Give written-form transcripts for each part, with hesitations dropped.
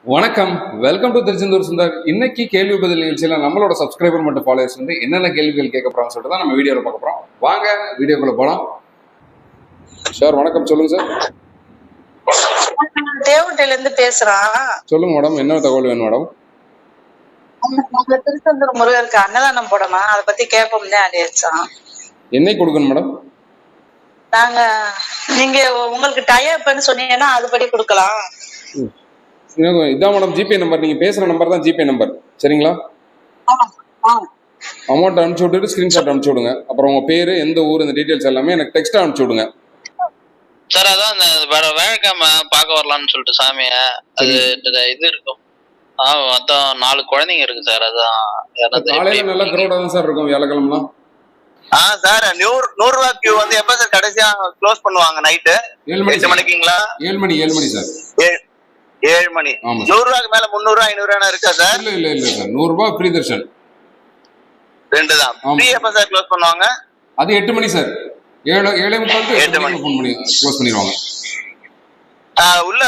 வணக்கம், welcome to Tiruchendur Sundar. இன்னைக்கு கேள்வி பதில் நிகழ்ச்சியில நம்மளோட சப்ஸ்கிரைபர் மற்றும் ஃபாலோவர்ஸ் வந்து என்னென்ன கேள்விகள் கேட்க போறாங்கன்னு சொல்லிட்டு தான் நம்ம வீடியோவில் பார்க்க போறோம். வாங்க வீடியோக்குள்ள போலாம். சார் வணக்கம், சொல்லுங்க சார். தேவட்டையில இருந்து பேசுறான். சொல்லுங்க மேடம், என்ன தகவல் வேணும் மேடம்? திருச்செந்தூர் முருகருக்கு அன்னதானம் போடணும், அதை பத்தி கேட்போம்னே அடிச்சான். என்னைக்கு கொடுக்கணும் மேடம்? நாங்க நீங்க உங்களுக்கு டயப்னு சொன்னீங்கன்னா அதுபடி கொடுக்கலாம். இதான் மேடம் ஜிபே நம்பர், நீங்க பேசுற நம்பர் தான் ஜிபே நம்பர், சரிங்களா? அமௌண்ட் அனுப்பிச்சு விட்டுட்டு ஸ்கிரீன்ஷாட் அனுப்பிச்சு விடுங்க. அப்புறம் உங்க பேரு, எந்த ஊர், இந்த டீடைல்ஸ் எல்லாமே எனக்கு டெக்ஸ்டா அனுப்பிச்சு விடுங்க. சார் அதான் அந்த வேலைக்காம பார்க்க வரலாம்னு சொல்லிட்டு சாமிய அது இது இருக்கும். மொத்தம் 4 குழந்தைங்க இருக்கு சார். அதான் காலையில நல்ல கிரௌடா தான் சார் இருக்கும் வியாழக்கிழமை. சார் 100 ரூபா கியூ வந்து எப்ப சார் கடைசியா க்ளோஸ் பண்ணுவாங்க? நைட்டு 8 மணிக்குங்களா? 7 மணி சார். 7 மணி. 100 ரூபாய்க்கு மேல 300 500 இருக்கா சார்? இல்ல சார், 100 ரூபாய் ஃப்ரீ தர்ஷன். ரெண்டு தான். ஃப்ரீ எப்ப சார் க்ளோஸ் பண்ணுவாங்க? அது 8 மணி சார். 7:45 மணி க்ளோஸ் பண்ணிடுவாங்க. உள்ள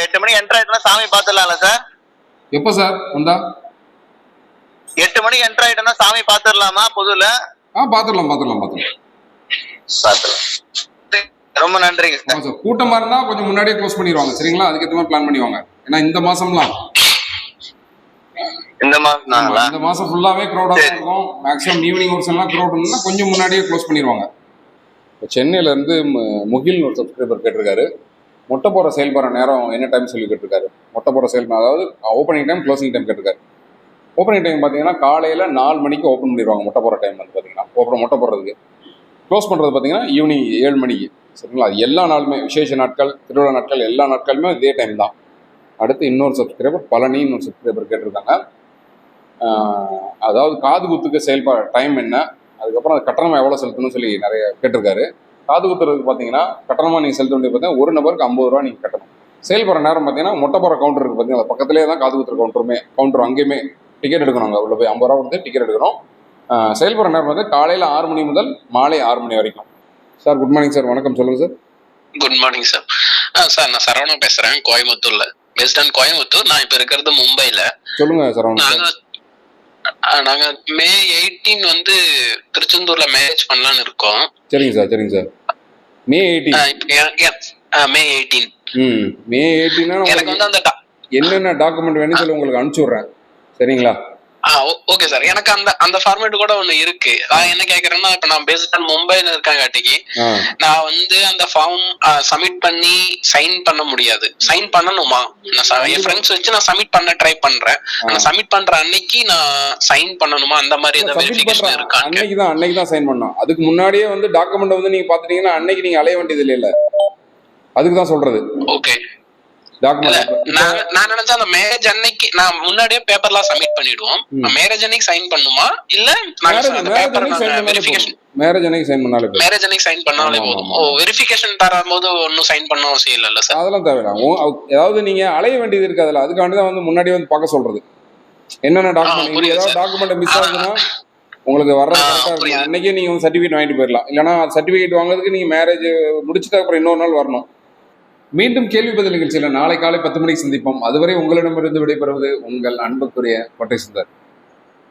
8 மணி என்டர் ஆயிட்டா சாமி பாத்துடலாம்ல சார்? எப்போ சார் வந்தா? 8 மணிக்கு என்டர் ஆயிட்டா சாமி பாத்துடலாமா பொதுல? பாத்துடலாம். ரொம்ப நன்றிங்க சார். கூட்டமா இருந்தா கொஞ்சம் முன்னாடியே க்ளோஸ் பண்ணிடுவாங்க, சரிங்களா? அதுக்கேற்ற மாதிரி பிளான் பண்ணிடுவாங்க. ஏன்னா இந்த மாசம் ஃபுல்லாவே க்ரௌடா இருக்கும். மேக்ஸிமம் ஈவினிங் ஒர்க்ஸ் எல்லாம் க்ரௌட் இருந்தா கொஞ்சம் முன்னாடியே க்ளோஸ் பண்ணிடுவாங்க. இப்போ சென்னையில இருந்து முகில் ஒரு சப்ஸ்கிரைபர் கேட்டிருக்காரு, மொட்டை போற செயல்படுற நேரம் என்ன டைம் சொல்லி கேட்டிருக்காரு. மொட்டை போற அதாவது ஓப்பனிங் டைம், க்ளோசிங் டைம் கேட்டிருக்காரு. ஓப்பனிங் டைம் பார்த்தீங்கன்னா காலையில் 4 மணிக்கு ஓப்பன் பண்ணிடுவாங்க. மொட்டை போடுற டைம் வந்து பார்த்தீங்கன்னா மொட்டை போடுறதுக்கு. க்ளோஸ் பண்ணுறது பார்த்தீங்கன்னா ஈவினிங் 7 மணிக்கு, சரிங்களா? அது எல்லா நாளுமே, விசேஷ நாட்கள், திருவிழா நாட்கள், எல்லா நாட்களுமே இதே டைம் தான். அடுத்து இன்னொரு சப்ஸ்கிரைபர் பழனி இன்னொரு சப்ஸ்கிரைபர் கேட்டிருக்காங்க, அதாவது காது குத்துக்கு செயல்பட டைம் என்ன, அதுக்கப்புறம் அது கட்டணமாக எவ்வளோ செலுத்தணும்னு சொல்லி நிறைய கேட்டிருக்காரு. காது குத்துறதுக்கு பார்த்தீங்கன்னா கட்டணமாக நீங்கள் செலுத்த வேண்டியது பார்த்தீங்கன்னா ஒரு நபருக்கு 50 ரூபா நீங்கள் கட்டணும். செயல்படுற நேரம் பார்த்தீங்கன்னா மொட்டை போகிற கவுண்டர் இருக்குது பார்த்தீங்கன்னா பக்கத்துலேயே தான் காது குத்துற கவுண்டர் அங்கேயுமே டிக்கெட் எடுக்கணும். அங்கே உள்ள போய் 50 ரூபா கொடுத்து டிக்கெட் எடுக்கணும். செயல்படுற நேரம் வந்து காலையில் 6 மணி முதல் மாலை 6 மணி வரைக்கும். Sir good morning sir. வணக்கம், சொல்லுங்க sir. Good morning sir. Sir நான் சரவணன் பேசுறேன், கோயம்புத்தூர்ல. Best and Coimbatore. நான் இப்ப இருக்கிறது மும்பைல. சொல்லுங்க சரவணன். நாங்க மே 18 வந்து திருச்செந்தூர்ல மேரேஜ் பண்ணலாம்னு இருக்கோம். சரிங்க சார். மே 18 மே 18 எனக்கு வந்து அந்த என்னென்ன டாக்குமெண்ட் வேணும்னு சொல்லி உங்களுக்கு அனுப்பிச்சு விடுறேன், சரிங்களா? Okay sir. எனக்கு அந்த ஃபார்மேட் கூட ஒண்ணு இருக்கு. நான் என்ன கேக்குறேன்னா, இப்ப நான் பேசிட்டு மும்பைல இருக்காங்காட்டிக்கு நான் வந்து அந்த ஃபார்ம் சப்மிட் பண்ணி சைன் பண்ண முடியாது. சைன் பண்ணணுமா? நான் என் ஃப்ரெண்ட்ஸ் வச்சு நான் சப்மிட் பண்ண ட்ரை பண்றேன். ஆனா சப்மிட் பண்ற அன்னைக்கு நான் சைன் பண்ணணுமா? அந்த மாதிரி ஏதாவது வெரிஃபிகேஷன் இருக்கா? அன்னைக்கு தான் சைன் பண்ணணும். அதுக்கு முன்னாடியே வந்து டாக்குமெண்ட் வந்து நீங்க பாத்துட்டீங்கன்னா அன்னைக்கு நீங்க அலைய வேண்டியது இல்ல. அதுக்கு தான் சொல்றது. ஓகே. நான் நினைச்சேன் அந்த மேரேஜ் அன்னைக்கு நான் முன்னாடியே பேப்பர்லாம் சப்மிட் பண்ணிடுவோம். மேரேஜ் அன்னைக்கு சைன் பண்ணுமா இல்ல மேரேஜ் அன்னைக்கு சைன் பண்ணாலே போதும்? வெரிஃபிகேஷன் தரும்போது ஒன்னும் சைன் பண்ண அவசியம் இல்ல சார்? அதெல்லாம் தேவையில்லை. ஏதாவது நீங்க அலைய வேண்டியது இருக்கு, அதுல அதுக்காண்டி தான் வந்து முன்னாடி வந்து பார்க்க சொல்றது. என்னென்ன டாக்குமெண்ட், ஏதாவது டாக்குமெண்ட் மிஸ் ஆகுதுன்னா உங்களுக்கு வர்ற அன்னைக்கே நீங்க சர்டிபிகேட் வாங்கிட்டு போயிடலாம். இல்லைன்னா சர்டிபிகேட் வாங்குறதுக்கு நீங்க மேரேஜ் முடிச்சுட்டு அப்புறம் இன்னொரு நாள் வரணும். மீண்டும் கேள்வி பதில் நிகழ்ச்சியில் நாளை காலை 10 மணிக்கு சந்திப்போம். அதுவரை உங்களிடமிருந்து விடைபெறுவது உங்கள் அன்புக்குரிய கோட்டை சுந்தர்.